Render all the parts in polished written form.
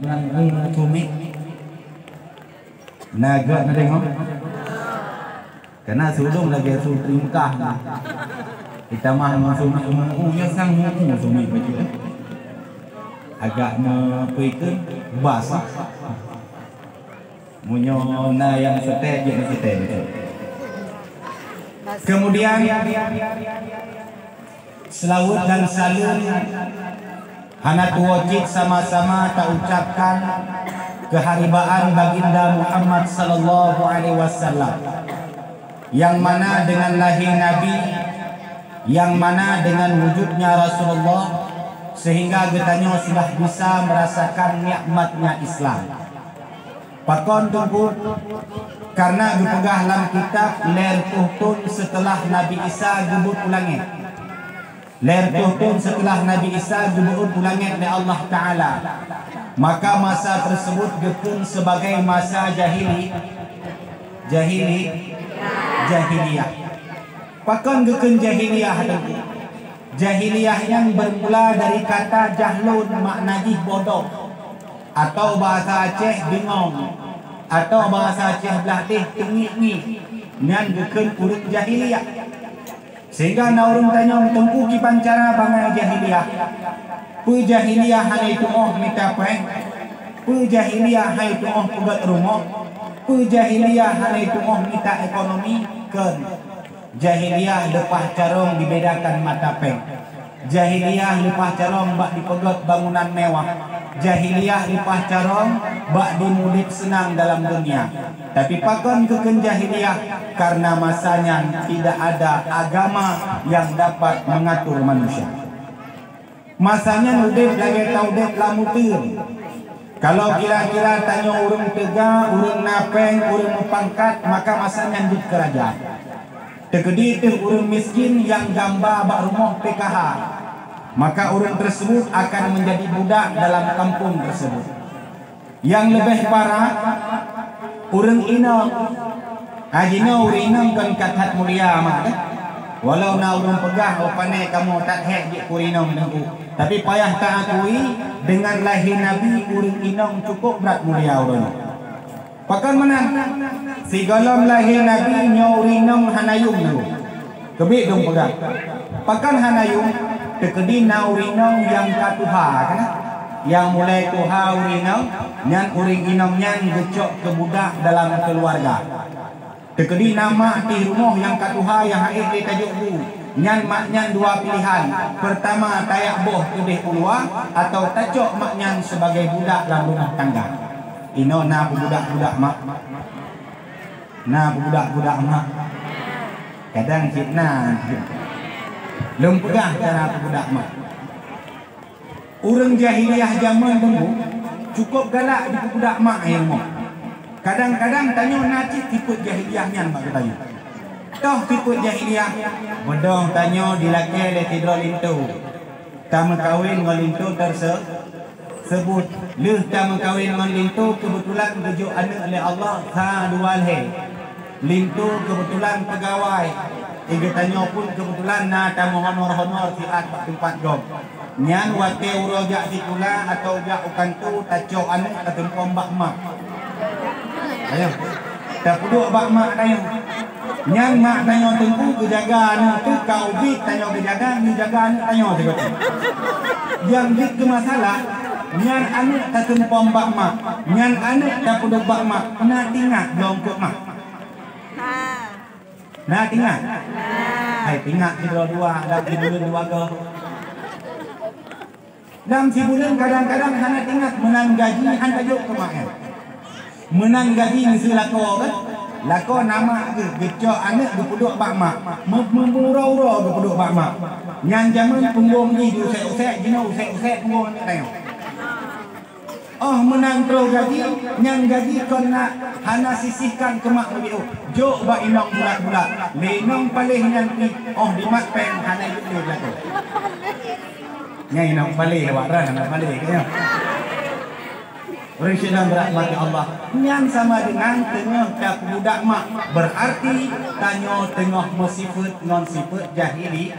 Nang tumik naga na tengok karena sulung lagi sulungkah kita mah sumik nya sang sumik baju agak mepeikeun basah munyo na yang setek je setek. Kemudian selawat dan salam Hanat wajib sama-sama tak ucapkan keharibaan baginda Muhammad sallallahu alaihi wasallam, yang mana dengan lahir Nabi, yang mana dengan wujudnya Rasulullah, sehingga getanya sudah bisa merasakan nikmatnya Islam. Pakon tunggu karena dipegah dalam kitab ler tuhtun setelah Nabi Isa gebut ulangnya. Ler tuhtun setelah Nabi Isa gebut ulangnya oleh Allah Ta'ala. Maka masa tersebut gekun sebagai masa jahiliyah. Pakon gekun jahiliyah tadi. Jahiliyah yang bermula dari kata jahlun, maknanya bodoh, atau bahasa Aceh bingung, atau bahasa Aceh belatih tengi-ngi, ngan gekun urut jahiliyah. Sehingga naurung tanya tengku ki pancara bangai jahiliyah. Pu jahiliyah hanya itu minta peng. Pu jahiliyah hanya itu pegat rumah. Pu jahiliyah hanya itu minta ekonomi ken. Jahiliyah lepah carong dibedakan mata peng. Jahiliyah lepah carong bak dipegat bangunan mewah. Jahiliyah lepah carong bak dimudip senang dalam dunia. Tapi pakon keken jahiliyah karena masanya tidak ada agama yang dapat mengatur manusia. Masanya udip lagi taudip lamutir. Kalau kira-kira tanya urung tega, urung napeng, urung mepangkat, maka masanya hidup kerajaan. Tegedi itu urung miskin yang gamba bak rumah PKH, maka urung tersebut akan menjadi budak dalam kampung tersebut. Yang lebih parah, urang inang ajina urang inang kan kathat mulia mak walau na urang pegah opane kamu tak hek je kurinong nangku, tapi payah tak akui dengan lahir Nabi urang inang cukup berat mulia urang. Pakan mana si golong lahir Nabi nyaurinong hanayung dulu kebik dong pegah pakan hanayung tekedi naurinong yang katuha kan, yang mulai tuha urinong nyan uring inong nyan gecok ke budak dalam keluarga. Tekedi nama di rumah yang katuha yang haid di tajuk bu nyan mak nyan dua pilihan. Pertama tayak boh kedih keluar atau tacok mak nyan sebagai budak dalam rumah tangga. Ino na budak-budak mak, na budak-budak mak kadang fitnah lem pegah cara budak mak. Urang jahiliyah zaman dulu cukup galak di budak mak ilmu. Kadang-kadang tanya naci tipe jahiliyahnya mak tanya. Toh tipe jahiliyah bodong tanya dilaki le tidur lintu. Tama kawin dengan lintu tersebut. Leh tama kawin dengan lintu kebetulan tujuh anak oleh Allah ha dua he. Lintu kebetulan pegawai. Tiga tanya pun kebetulan na tamu honor-honor siat tempat job. Nyan wate urojak sikula atau jak ukantu tacok anu atempom bak mak. Ayo. Tak puduk bak mak tayo. Nyan mak tayo tengku kejaga anu tu kau bik tayo kejaga ni jaga anu tayo juga. Yang bik ke masalah nyan anu tatempom bak mak. Nyan anu tak puduk bak mak. Na tingak dong ke mak. Nah tingak. Hai tingak dua dak bulan dua ke. Dalam sebulan kadang-kadang hanya ingat menang gaji hanya juk kemakan. Menang gaji mesti lako kan? Lako nama ke gecok anak gepuduk bak mak. Memurau-urau gepuduk bak mak. Yang zaman punggung ni diusek-usek, jina usek-usek punggung ni tengok. Oh menang terus gaji, yang gaji kau nak hana sisihkan ke mak lebih. Jok bak inong bulat-bulat. Lenong paling nanti, oh di mak peng hana juk dia lako. Nyai nak balik awak ran nak balik ya. Orang sedang berahmati Allah. Yang sama dengan tengah dak budak mak berarti tanya tengah musifat non sifat jahili.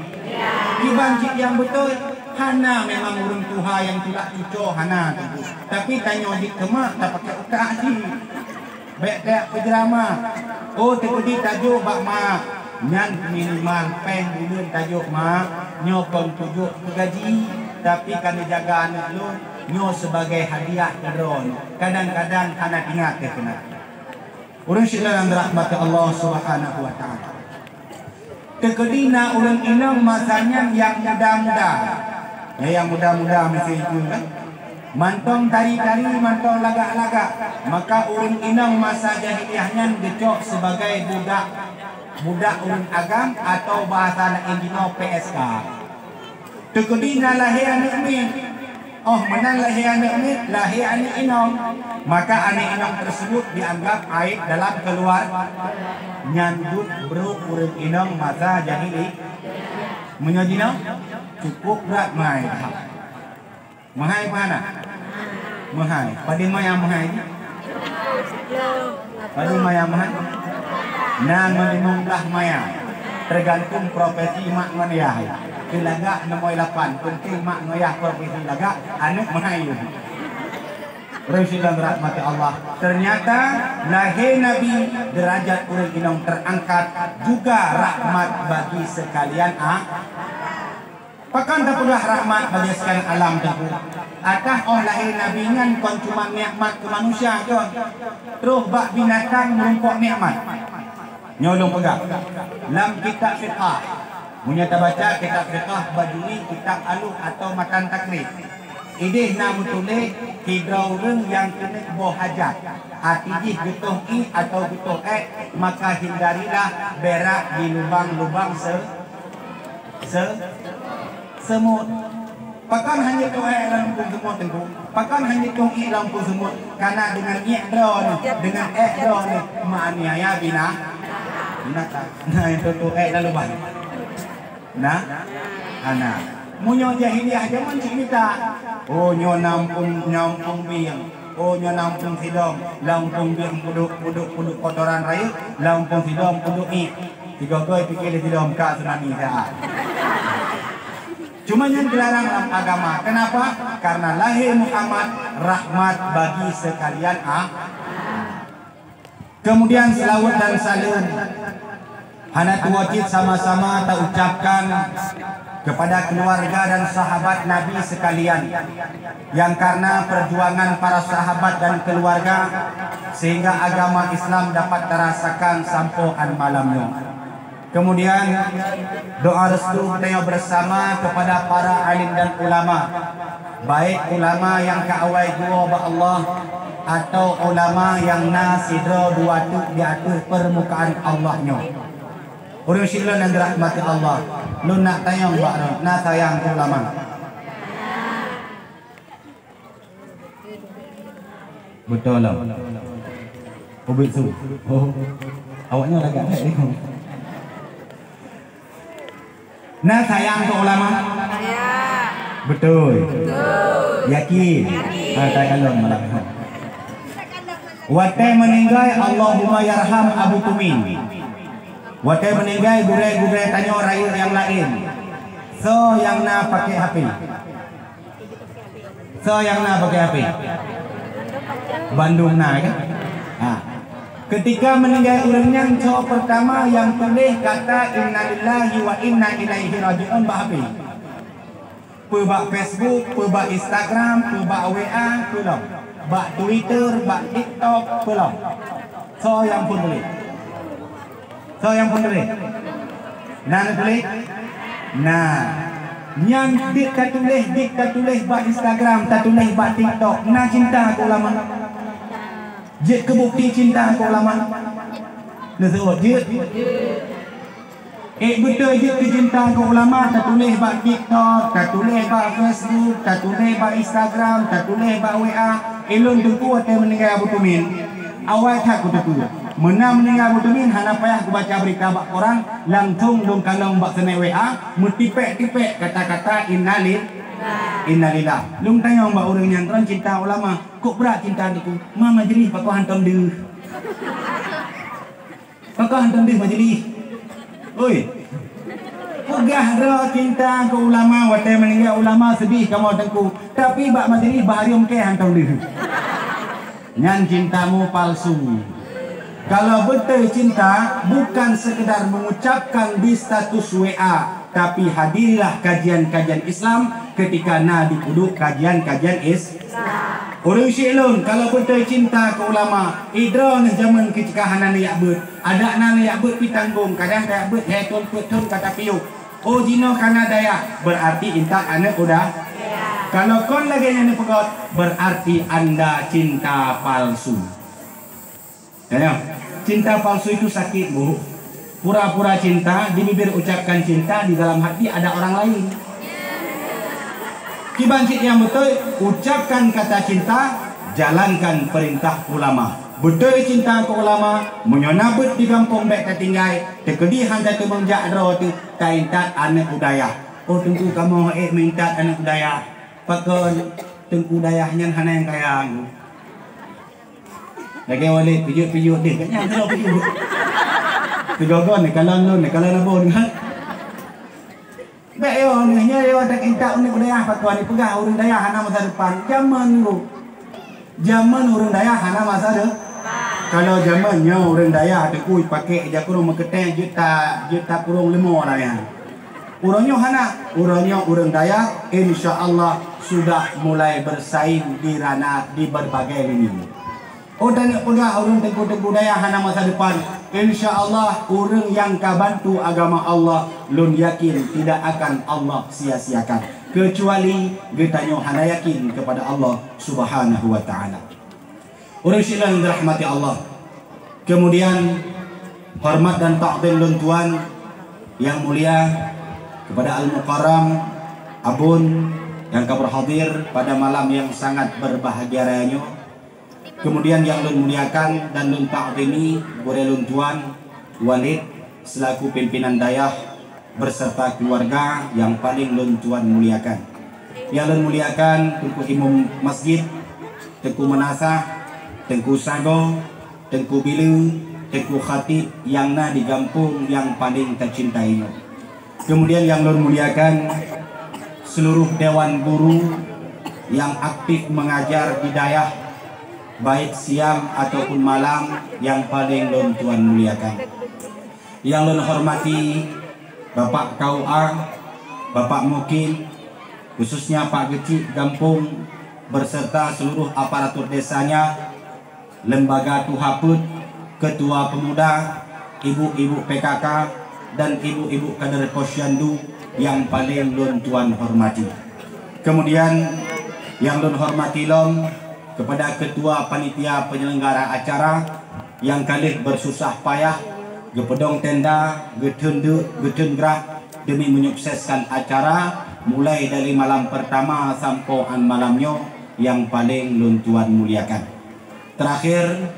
Iban cik yang betul Hana memang urang Tuhan yang tulak cucuk Hana tu. Tapi tanya di kemak tak pakai utak si. Baik tak penjerama. Oh tekudi tajuk bak mak. Nyan minimal pen bulan tajuk mak. Nyokong tujuk gaji. Tapi kena jaga anak lu. Nyo sebagai hadiah kedron. Kadang-kadang Hana ingat ke kena. Urang syaitan rahmat Allah Subhanahu wa taala. Kekedina urang inang masanya yang muda-muda. Ya, yang muda-muda mesti itu kan. Mantong tari-tari, mantong lagak-lagak. Maka urang inang masa jahiliyahnya gecok sebagai budak urang agam atau bahasa anak Indino PSK. Kekedina lahir anak ni. Oh, menang lahir anak ni, lahir anak inang. Maka anak inang tersebut dianggap aib dalam keluar nyandut bro urang inang masa jahili. Menyajina cukup berat mai. Mahai mana? Mahai. Pada maya mahai. Pada maya mahai. Nang menimunglah maya. Tergantung profesi mak ngoyah. Kelagak 68 penting mak ngoyah profesi lagak anak mahai. Rasulullah rahmati Allah. Ternyata lahir Nabi derajat urang inang terangkat juga rahmat bagi sekalian Pakan tak pula rahmat bagi sekalian alam tersebut. Atah lahir Nabi ngan kon cuma nikmat ke manusia jon. Terus bak binatang merumpok nikmat. Nyolong pegang. Dalam kitab fiqh. Munya baca kitab fiqh bajuri kitab aluh atau matan takrib. Idih nak tulis hidrau reng yang kena boh hajat. Atijih getuh i atau getuh maka hindarilah berak di lubang-lubang semut. Pakan hanya tu lampung semut tengku. Pakan hanya tu i lampung semut. Karena dengan drone, dengan drone maknanya binatang. Nah itu tu lalu balik. Nah, anak. Munyo jahiliyah zaman cerita. Oh nyo nampung biang. Oh nyo nampung sidom. Lampung biang puduk kotoran raya. Lampung sidom puduk i. Tiga koi pikir sidom kak tsunami saat. Cuma yang dilarang dalam agama. Kenapa? Karena lahir Muhammad rahmat bagi sekalian Kemudian selawat dan salam. Hana wajib sama-sama tak ucapkan kepada keluarga dan sahabat Nabi sekalian yang karena perjuangan para sahabat dan keluarga sehingga agama Islam dapat terasakan sampoan malamnya. Kemudian doa restu kita bersama kepada para alim dan ulama, baik ulama yang kaawai gua ba Allah atau ulama yang nasidro dua tu di atas permukaan Allahnya. Urang syaitan yang dirahmati Allah. Lu nak tayang mbak nak sayang ulama. Betul lah. Ubit su. Oh. Awaknya agak baik ni. Nak sayang ke ulama? Ya. Betul. Yakin. Tak kalon malam. Watai meninggal Allahumma yarham Abu Tumin. Watai meninggal gure-gure tanya rakyat yang lain. So yang na pakai HP. So yang na pakai HP. Bandung na kan? Ketika meninggal orangnya, so pertama yang tulis kata innalillahi wa inna ilaihi raji'un bah HP. Pebak Facebook, pebak Instagram, pebak WA, belum. Bak Twitter, bak TikTok, belum. So yang pun tulis. So yang pun tulis. Nah tulis. Nah, yang dik tak tulis bak Instagram, tak tulis bak TikTok. Nah cinta aku lama. Jet kebukti cinta aku lama. Nah sebut jet. Betul jet cinta aku ulama. Tak tulis bak TikTok, tak tulis bak Facebook, tak tulis bak Instagram, tak tulis bak WA. Elon tengku atau meninggal Abu Tumin. Awal tak aku tengku. Menang meninggal Abu Tumin, hana payah aku baca berita bak orang. Langsung dong kalau bak senai WA, metipek-tipek kata-kata innalillah. Lung tanya mbak orang yang tuan cinta ulama. Kok berat cinta itu? Ma majlis pakau hantam dia. Pakau hantam dia majlis. Oi. Kok pegah dah cinta ke ulama, watai meninggal ulama sedih kamu tengku. Tapi bak majlis baharium ke hantau dia. Nyan cintamu palsu. Kalau betul cinta bukan sekedar mengucapkan di status WA, tapi hadirilah kajian-kajian Islam ketika na dipuduk kajian-kajian Islam. Orang syilun kalau betul cinta ke ulama, idra zaman kecikahan yak bet, ada nan yak bet pitanggung, kadang yak bet hetun putun kata piu. Oh jino kana daya, berarti intak anak udah. Kalau kon lagi yang pegot, berarti anda cinta palsu. Ya, cinta palsu itu sakit, Bu. Pura-pura cinta, di bibir ucapkan cinta, di dalam hati ada orang lain. Kibancit yang betul, ucapkan kata cinta, jalankan perintah ulama. Betul cinta ke ulama, menyonabut di kampung bek tertinggai, terkedi hantar tu mengjak roh tu, kaintat anak budaya. Oh tengku kamu minta anak budaya, pakon tengku dayahnya hana yang kaya. Lagi walid pijut-pijut dia, kayaknya terlalu pijut. Tiga-tiga ni kalau lu ni kalau nabo dengan. Baik yo, ni yo tak intak unik budaya pakon ni pegah urang daya hana masa depan. Zaman lu. Zaman urang daya hana masa depan. Kalau zamannya orang daya tekui pakai je kurung meketeng juta kurung lemo lah ya. Urangnya hana, urangnya orang daya insya-Allah sudah mulai bersaing di ranah di berbagai lini. Oh dan pegah orang teguh-teguh daya hana masa depan. InsyaAllah orang yang kabantu agama Allah lun yakin tidak akan Allah sia-siakan. Kecuali getanya hana yakin kepada Allah Subhanahu wa ta'ala. Orang syaitan dirahmati Allah. Kemudian hormat dan takdim lun tuan yang mulia kepada Al-Mukarram Abun yang berhadir pada malam yang sangat berbahagia rayanya. Kemudian yang lun muliakan dan lun takdimi boleh lun tuan Walid selaku pimpinan dayah berserta keluarga yang paling lun tuan muliakan. Yang lun muliakan Tengku Imam Masjid, Tengku Menasah, Tengku Sago, Tengku Bilu, Tengku Khatib yang na di kampung yang paling tercintainya. Kemudian yang lun muliakan seluruh dewan guru yang aktif mengajar di dayah baik siang ataupun malam yang paling lun tuan muliakan. Yang lun hormati Bapak KUA, Bapak Mukim, khususnya Pak Gecik Gampung berserta seluruh aparatur desanya, lembaga Tuhaput, ketua pemuda, ibu-ibu PKK dan ibu-ibu kader Posyandu yang paling lun tuan hormati. Kemudian yang lun hormati lom kepada ketua panitia penyelenggara acara yang kali bersusah payah gepedong tenda, getun gerak demi menyukseskan acara mulai dari malam pertama sampai malamnya yang paling lun tuan muliakan. Terakhir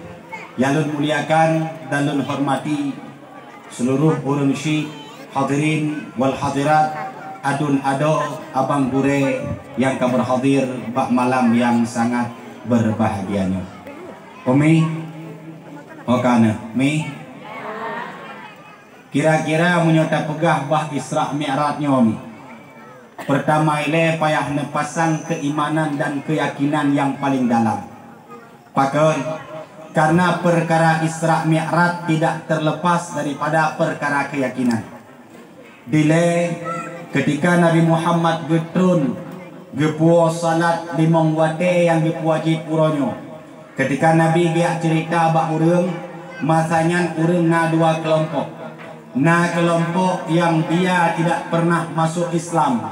yang lun muliakan dan lun hormati seluruh orang syekh hadirin wal hadirat, adun ado abang gure yang berhadir bak malam yang sangat berbahagianya. Umi, okana, mi. Kira-kira menyota pegah bah Isra Mi'rajnya Umi. Pertama ile payah nepasang keimanan dan keyakinan yang paling dalam. Pakon, karena perkara Isra Mi'raj tidak terlepas daripada perkara keyakinan. Dile ketika Nabi Muhammad getrun gepuo salat limong wate yang gepuwajib uronyo. Ketika Nabi dia cerita bak urang, masanya urang na dua kelompok. Na kelompok yang dia tidak pernah masuk Islam.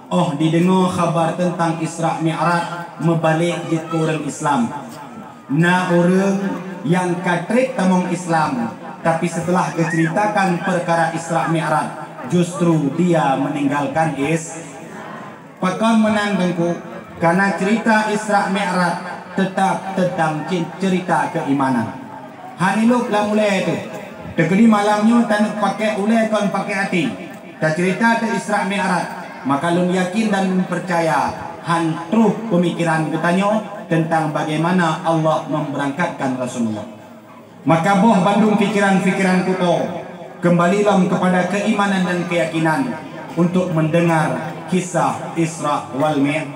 Oh didengar kabar tentang Isra Mi'raj membalik je urang Islam. Na orang yang katrik tamong Islam, tapi setelah diceritakan perkara Isra Mi'raj, justru dia meninggalkan Pakon menandengku karena cerita Isra Mi'raj tetap tentang cerita keimanan. Haniluk lah mulai itu. Dekedi malamnya tanuk pakai ulai kon pakai hati. Dan cerita ke Isra Mi'raj, maka lun yakin dan lun percaya han truh pemikiran katanya tentang bagaimana Allah memberangkatkan Rasulullah. Maka boh bandung pikiran-pikiran kuto, kembalilah kepada keimanan dan keyakinan untuk mendengar kisah Isra wal Mi'raj.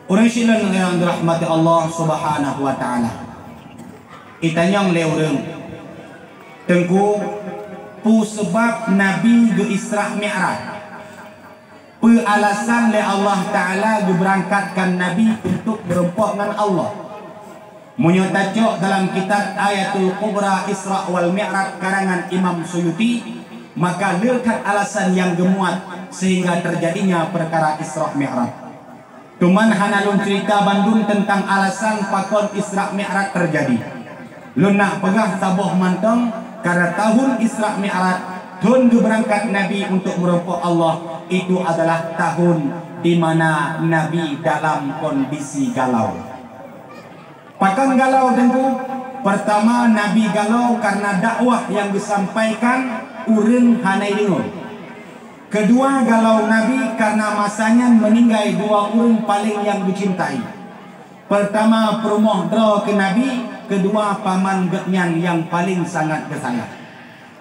Orang silan yang dirahmati Allah Subhanahu wa taala. Itanyang le urang. Tengku pu sebab Nabi ge Isra Mi'raj. Pu alasan le Allah taala ge berangkatkan Nabi untuk berempuh dengan Allah. Munyo tajuk dalam kitab Ayatul Kubra Isra wal Mi'raj karangan Imam Suyuti, maka lekat alasan yang gemuat sehingga terjadinya perkara Isra Mi'raj. Cuman hanalun cerita Bandung tentang alasan pakon Isra Mi'raj terjadi. Lu nak pegah tabuh mantong karena tahun Isra Mi'raj, tahun berangkat Nabi untuk merempuk Allah, itu adalah tahun di mana Nabi dalam kondisi galau. Pakon galau tentu. Pertama, Nabi galau karena dakwah yang disampaikan urang hanai dengar. Kedua, galau Nabi karena masanya meninggal dua orang paling yang dicintai. Pertama, perumoh dro ke Nabi. Kedua, paman geknyan yang paling sangat kesayang.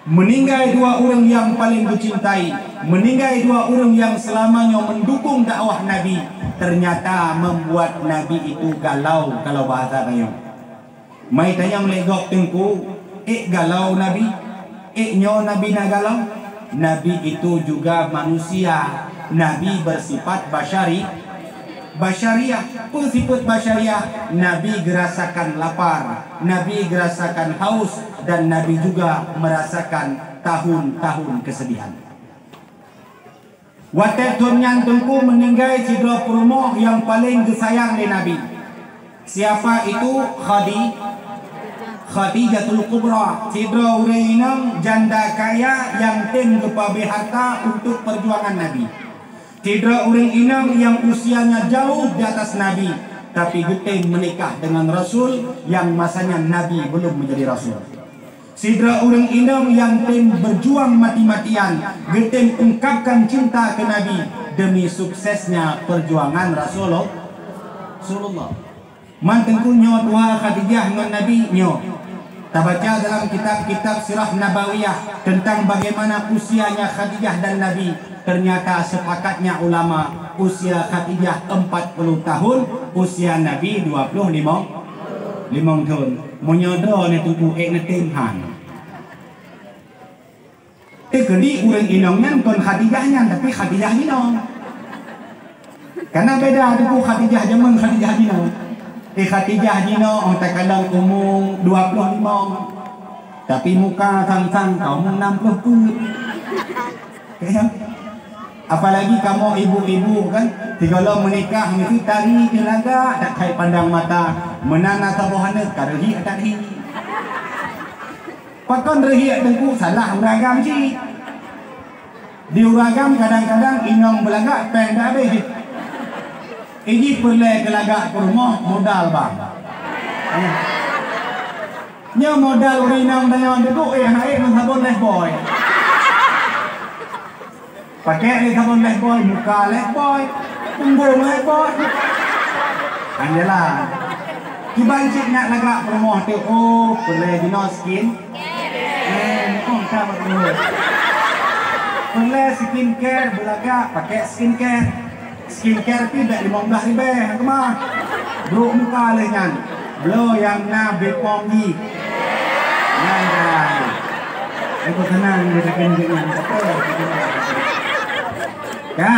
Meninggal dua orang yang paling dicintai. Meninggal dua orang yang selamanya mendukung dakwah Nabi. Ternyata membuat Nabi itu galau kalau bahasa kayo. Mai tanyang legok tengku, galau Nabi? Nyo Nabi na galau? Nabi itu juga manusia. Nabi bersifat basyariah. Pun sifat basyariah, Nabi gerasakan lapar, Nabi gerasakan haus, dan Nabi juga merasakan tahun-tahun kesedihan. Watet tunyan tengku meninggal cidra perumoh yang paling disayang di Nabi. Siapa itu? Khadijatul Kubra, cidra urang janda kaya yang tem kepabe harta untuk perjuangan Nabi. Cidra urang inang yang usianya jauh di atas Nabi, tapi geteng menikah dengan Rasul yang masanya Nabi belum menjadi Rasul. Cidra urang inang yang tem berjuang mati-matian, geteng ungkapkan cinta ke Nabi demi suksesnya perjuangan Rasulullah. Mantengku nyo dua Khadijah dengan Nabi nyo. Kita baca dalam kitab-kitab sirah Nabawiyah tentang bagaimana usianya Khadijah dan Nabi. Ternyata sepakatnya ulama usia Khadijah 40 tahun, usia Nabi 25 tahun. Menyodor ni tubuh netemhan. Kedi urang inongnya bukan Khadijahnya, tapi Khadijah inong. Karena beda tubuh Khadijah zaman Khadijah inong. Khadijah Jino orang tak kadang umur 25, tapi muka sang-sang kamu 60 pun. Apalagi kamu ibu-ibu kan, kalau menikah mesti tari telaga, tak kait pandang mata, menana tabuhana karehi tak hi. Pakon rehi tengku salah uragam sih. Di uragam kadang-kadang inong belagak pendek deh. Ini perlu kelagak ke rumah modal bang. Nya modal urinang dengan itu hai sabun leh boy. Pakai sabun leh boy, muka leh boy, punggung leh boy. Anjalah. Kibancik nak lagak ke rumah tu, perlu dino skin. Tak betul. Perlu skincare belagak pakai skincare. Skincare tidak 15.000 kemah. Bro muka lengan. Blo yang na bepongi. Nah. Aku tenang di dengan ya.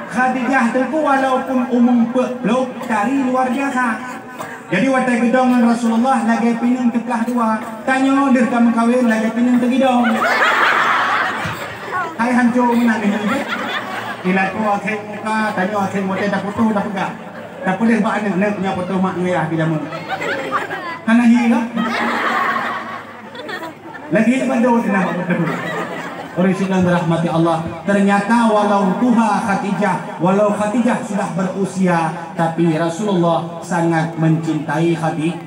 Khadijah itu walaupun umum peluk dari luar biasa. Jadi waktu gedong dengan Rasulullah lagi pining kebelah dua. Tanya dia kamu kawin lagi pining tegidong. Hai hancur menang. Bila tu akhir muka, tanya akhir motel dah foto dah pegang. Tak boleh buat anak punya foto mak merah di dalam. Karena hilang. Lagi bandu kena buat foto. Orang sedang dirahmati Allah. Ternyata walau walau Khadijah sudah berusia, tapi Rasulullah sangat mencintai Khadijah.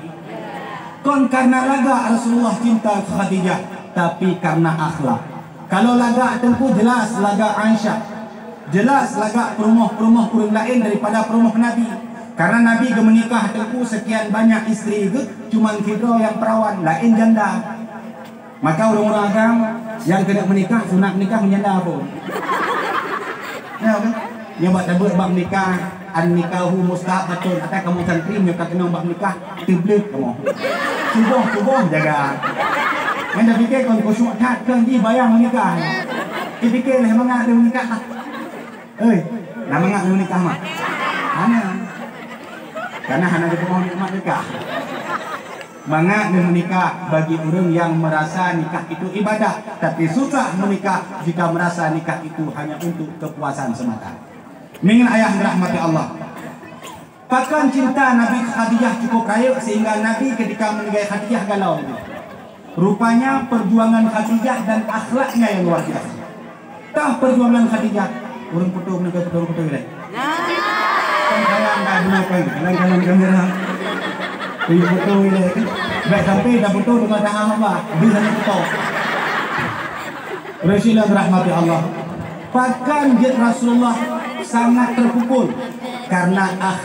Kon karena laga Rasulullah cinta Khadijah, tapi karena akhlak. Kalau laga tentu jelas laga Aisyah. Jelas lagak perumah kurang lain daripada perumah Nabi. Karena Nabi menikah tentu sekian banyak istri itu cuma Khidro yang perawan, lain janda. Maka orang-orang agama yang kena menikah sunat menikah menyanda pun. Ya kan? Yang buat tabut bab nikah, an nikahu mustahab betul. Kata kamu santri nyo kata kena bab nikah, tiblek kamu. Cubuh jaga. Yang dah fikir kon khusyuk tak kan di bayang menikah. Fikir lah mangak dia menikah. Nak mangak dia menikah mah. Mana? Karena hanya dia mau nikah. Mangak dia menikah bagi orang yang merasa nikah itu ibadah, tapi susah menikah jika merasa nikah itu hanya untuk kepuasan semata. Mingin ayah dirahmati Allah. Bahkan cinta Nabi Khadijah cukup kaya sehingga Nabi ketika menikahi Khadijah galau. Rupanya perjuangan Khadijah dan akhlaknya yang luar biasa. Tah perjuangan Khadijah, urang putu menikah putu ini. Kan dah kenapa? Dalam kamera. Ini putu ini. Baik sampai dah putu dengan tangan apa? Bisa putu. Rasulullah rahmati Allah. Bahkan Rasulullah sangat terpukul karena akhlak